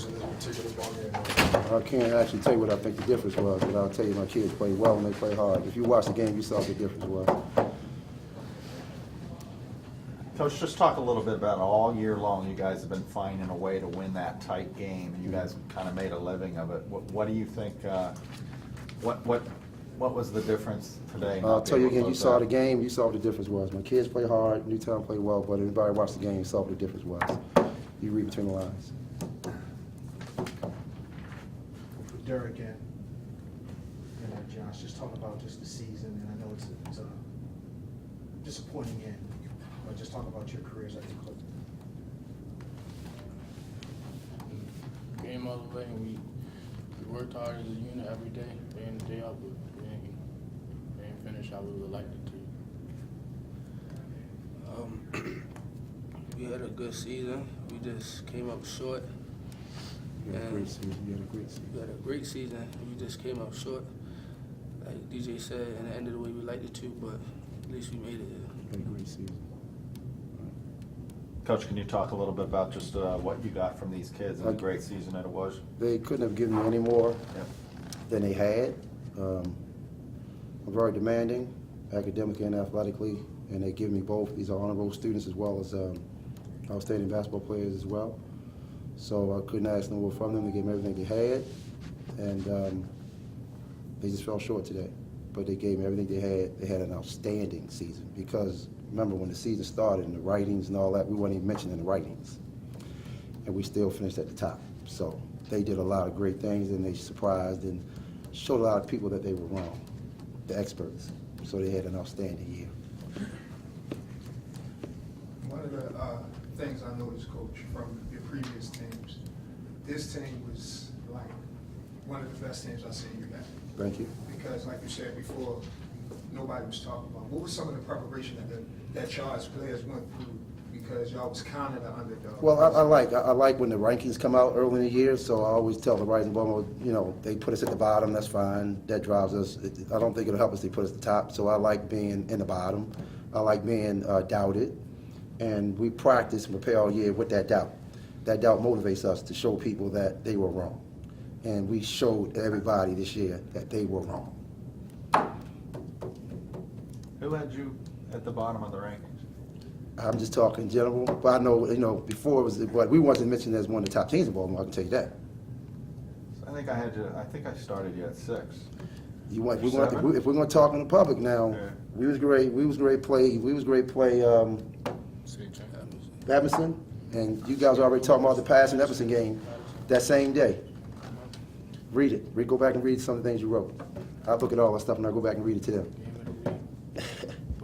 difference in this particular ball game? I can't actually tell you what I think the difference was, but I'll tell you my kids played well and they played hard. If you watch the game, you saw what the difference was. Coach, just talk a little bit about all year long you guys have been finding a way to win that tight game, and you guys kind of made a living of it. What do you think, what was the difference today? I'll tell you again, you saw the game, you saw what the difference was. My kids play hard, Newtown played well, but everybody watched the game, you saw what the difference was. You read between the lines. For Derek and Josh, just talk about just the season, and I know it's a disappointing end, but just talk about your careers at the Clifton. Came all the way, and we worked hard as a unit every day, day in and day out, but we didn't finish how we would like it to. We had a good season. We just came up short. You had a great season, you had a great season. We had a great season. We just came up short. Like DJ said, and it ended the way we liked it to, but at least we made it. You had a great season. Coach, can you talk a little bit about just what you got from these kids and the great season that it was? They couldn't have given me any more Yep. than they had. I'm very demanding, academically and athletically, and they give me both. These are honor roll students as well as outstanding basketball players as well. So I couldn't ask no more from them. They gave me everything they had, and they just fell short today. But they gave me everything they had. They had an outstanding season because remember when the season started and the writings and all that, we weren't even mentioning the writings, and we still finished at the top. So they did a lot of great things, and they surprised and showed a lot of people that they were wrong, the experts. So they had an outstanding year. One of the things I noticed, Coach, from your previous teams, this team was like one of the best teams I've seen you guys. Thank you. Because like you said before, nobody was talking about. What was some of the preparation that y'all's players went through? Because y'all was kind of the underdog. Well, I like when the rankings come out early in the year, so I always tell the Rising Ball, you know, they put us at the bottom, that's fine, that drives us. I don't think it'll help us if they put us at the top, so I like being in the bottom. I like being doubted, and we practice and prepare all year with that doubt. That doubt motivates us to show people that they were wrong, and we showed everybody this year that they were wrong. Who had you at the bottom of the rankings? I'm just talking general, but I know, you know, before it was, but we wasn't mentioned as one of the top teams in Baltimore, I can tell you that. I think I had you. I think I started you at 6. You want, Or 7? if we're going to talk in the public now, Yeah. we was great play Emerson, and you guys already talking about the passing Emerson game that same day. Read it. Go back and read some of the things you wrote. I'll look at all that stuff and I'll go back and read it to them.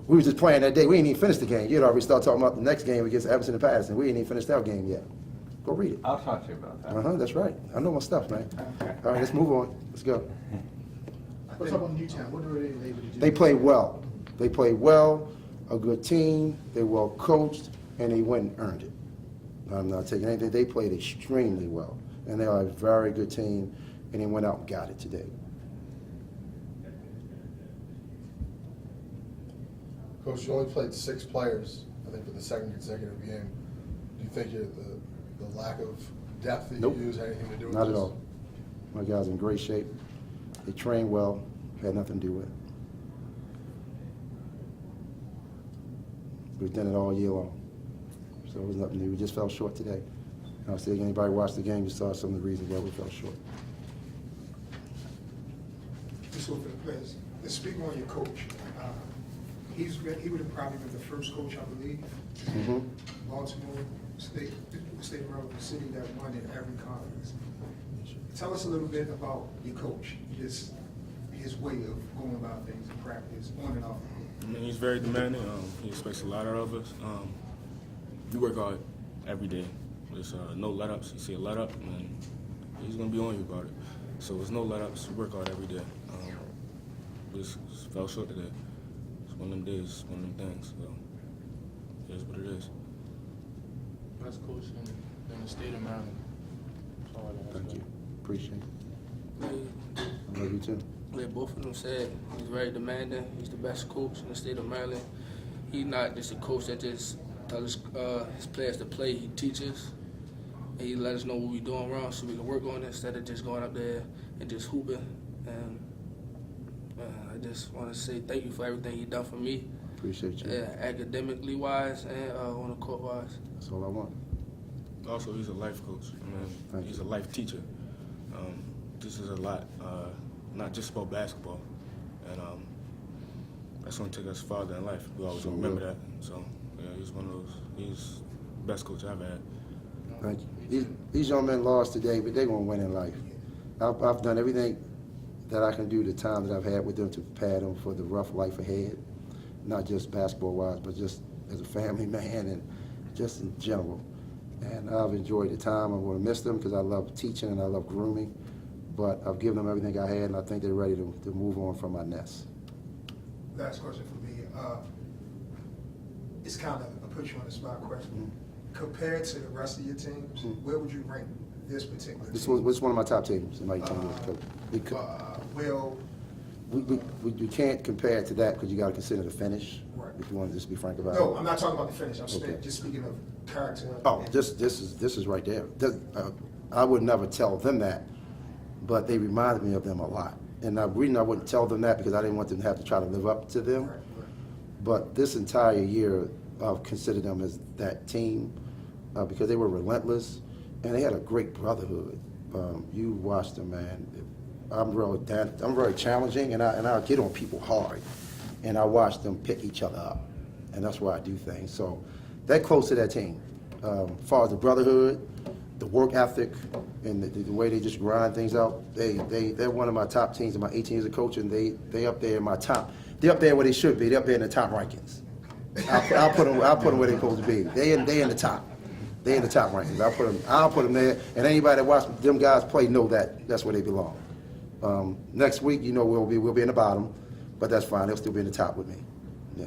We were just playing that day. We ain't even finished the game. You'd already start talking about the next game against Emerson and Patterson. We ain't even finished our game yet. Go read it. I'll talk to you about that. That's right. I know my stuff, man. All right, let's move on. Let's go. Let's talk about Newtown. What were they able to do? They played well. They played well, a good team, they well coached, and they went and earned it. I'm not taking anything. They played extremely well, and they are a very good team, and they went out and got it today. Coach, you only played 6 players, I think, for the second consecutive game. Do you think the lack of depth that Nope. you use had anything to do with Not this? at all. My guys are in great shape. They train well, had nothing to do with it. We've done it all year long. So it was nothing new. We just fell short today. And I'll say again, anybody watched the game, you saw some of the reasons why we fell short. Just look for the players. Let's speak on your coach. He would have probably been the first coach, I believe, Mm-hmm. Baltimore State of Maryland, the city that won in every conference. Tell us a little bit about your coach, his way of going about things in practice, on and off. I mean, he's very demanding. He expects a lot out of us. We work hard every day. There's no let-ups. You see a let-up, and he's going to be on you about it. So there's no let-ups. We work hard every day. We just fell short today. It's one of them days, one of them things. So it is what it is. Best coach in the state of Maryland. That's all I got to Thank say. you. Appreciate it. Like, I love you too. like both of them said, he's very demanding. He's the best coach in the state of Maryland. He's not just a coach that just tells his players to play. He teaches. and he let us know what we doing wrong so we can work on it instead of just going up there and just hooping. And I just want to say thank you for everything you done for me, Appreciate you. academically wise and on the court wise. That's all I want. Also, he's a life coach. Thank He's you. a life teacher. This is a lot, not just about basketball, and that's going to take us farther in life. We always Sure remember will. that. So, yeah, he's one of those. He's the best coach I've had. Thank you. These young men lost today, but they're going to win in life. I've done everything that I can do the time that I've had with them to prepare them for the rough life ahead, not just basketball-wise, but just as a family man and just in general. And I've enjoyed the time. I'm going to miss them because I love teaching and I love grooming, but I've given them everything I had, and I think they're ready to move on from my nest. Last question for me. It's kind of a put you on the spot question. Compared to the rest of your teams, where would you rank this particular This team? was one of my top teams in my team. Well, We can't compare it to that because you got to consider the finish. Right. If you want to just be frank about it. no, I'm not talking about the finish. I'm Okay. just speaking of character. Oh, this is right there. I would never tell them that, but they reminded me of them a lot. And the reason I wouldn't tell them that because I didn't want them to have to try to live up to them. Right, right. But this entire year, I've considered them as that team because they were relentless and they had a great brotherhood. You watched them, man. I'm very challenging, and I get on people hard, and I watch them pick each other up, and that's why I do things. So they're close to that team. As far as the brotherhood, the work ethic, and the way they just grind things out, they're one of my top teams in my 18 years of coaching. They up there in my top. They're up there where they should be. They're up there in the top rankings. I'll put them where they're supposed to be. They in the top. They in the top rankings. I'll put them there. And anybody that watch them guys play know that that's where they belong. Next week, we'll be in the bottom, but that's fine. They'll still be in the top with me. Yeah.